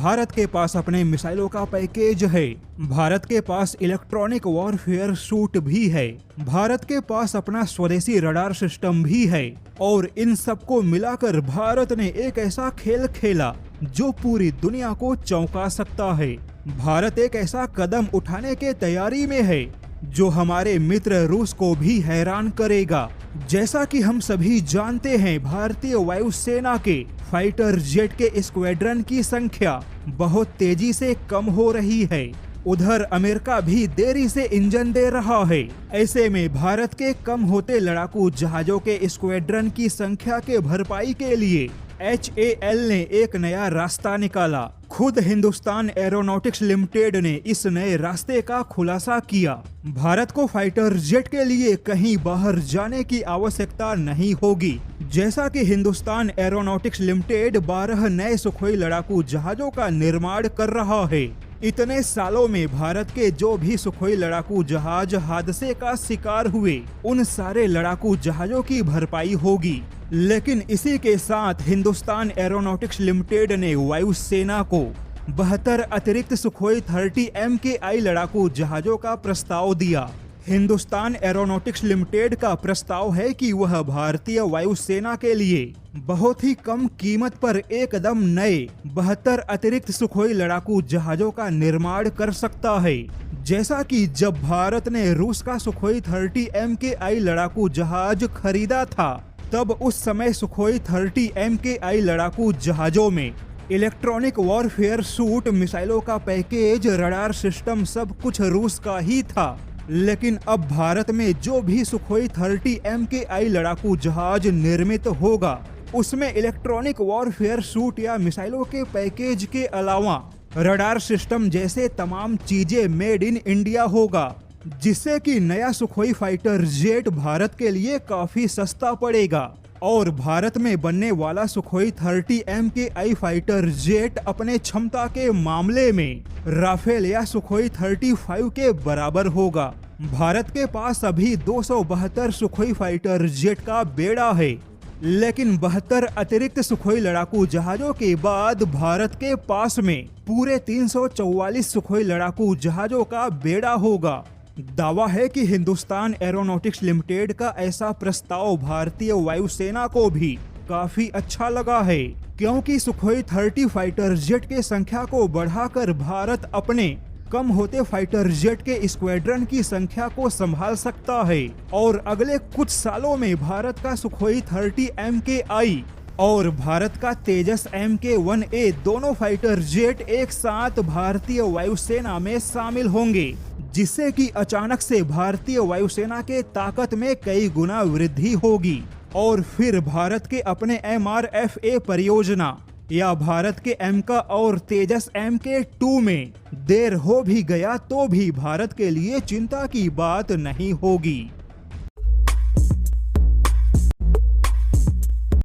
भारत के पास अपने मिसाइलों का पैकेज है। भारत के पास इलेक्ट्रॉनिक वॉरफेयर सूट भी है। भारत के पास अपना स्वदेशी रडार सिस्टम भी है। और इन सबको मिलाकर भारत ने एक ऐसा खेल खेला जो पूरी दुनिया को चौंका सकता है। भारत एक ऐसा कदम उठाने के तैयारी में है जो हमारे मित्र रूस को भी हैरान करेगा। जैसा कि हम सभी जानते हैं, भारतीय वायुसेना के फाइटर जेट के स्क्वाड्रन की संख्या बहुत तेजी से कम हो रही है। उधर अमेरिका भी देरी से इंजन दे रहा है। ऐसे में भारत के कम होते लड़ाकू जहाजों के स्क्वाड्रन की संख्या के भरपाई के लिए HAL ने एक नया रास्ता निकाला। खुद हिंदुस्तान एरोनॉटिक्स लिमिटेड ने इस नए रास्ते का खुलासा किया। भारत को फाइटर जेट के लिए कहीं बाहर जाने की आवश्यकता नहीं होगी। जैसा कि हिंदुस्तान एरोनॉटिक्स लिमिटेड 12 नए सुखोई लड़ाकू जहाजों का निर्माण कर रहा है। इतने सालों में भारत के जो भी सुखोई लड़ाकू जहाज हादसे का शिकार हुए, उन सारे लड़ाकू जहाजों की भरपाई होगी। लेकिन इसी के साथ हिंदुस्तान एरोनॉटिक्स लिमिटेड ने वायुसेना को 72 अतिरिक्त सुखोई 30 MKI लड़ाकू जहाजों का प्रस्ताव दिया। हिंदुस्तान एरोनॉटिक्स लिमिटेड का प्रस्ताव है कि वह भारतीय वायुसेना के लिए बहुत ही कम कीमत पर एकदम नए 72 अतिरिक्त सुखोई लड़ाकू जहाजों का निर्माण कर सकता है। जैसा कि जब भारत ने रूस का सुखोई 30 MKI लड़ाकू जहाज खरीदा था, तब उस समय सुखोई 30 MKI लड़ाकू जहाजों में इलेक्ट्रॉनिक वॉरफेयर सूट, मिसाइलों का पैकेज, रडार सिस्टम सब कुछ रूस का ही था। लेकिन अब भारत में जो भी सुखोई 30 MKI लड़ाकू जहाज निर्मित होगा, उसमें इलेक्ट्रॉनिक वॉरफेयर सूट या मिसाइलों के पैकेज के अलावा रडार सिस्टम जैसे तमाम चीजें मेड इन इंडिया होगा, जिससे कि नया सुखोई फाइटर जेट भारत के लिए काफी सस्ता पड़ेगा। और भारत में बनने वाला सुखोई 30 MKI फाइटर जेट अपने क्षमता के मामले में राफेल या सुखोई 35 के बराबर होगा। भारत के पास अभी 272 सुखोई फाइटर जेट का बेड़ा है, लेकिन 72 अतिरिक्त सुखोई लड़ाकू जहाजों के बाद भारत के पास में पूरे 344 सुखोई लड़ाकू जहाजों का बेड़ा होगा। दावा है कि हिंदुस्तान एरोनॉटिक्स लिमिटेड का ऐसा प्रस्ताव भारतीय वायुसेना को भी काफी अच्छा लगा है, क्योंकि सुखोई 30 फाइटर जेट के संख्या को बढ़ाकर भारत अपने कम होते फाइटर जेट के स्क्वाड्रन की संख्या को संभाल सकता है। और अगले कुछ सालों में भारत का सुखोई 30 MKI और भारत का तेजस MK-1A दोनों फाइटर जेट एक साथ भारतीय वायुसेना में शामिल होंगे, जिससे कि अचानक से भारतीय वायुसेना के ताकत में कई गुना वृद्धि होगी। और फिर भारत के अपने MRFA परियोजना या भारत के एमका और तेजस MK-2 में देर हो भी गया तो भी भारत के लिए चिंता की बात नहीं होगी।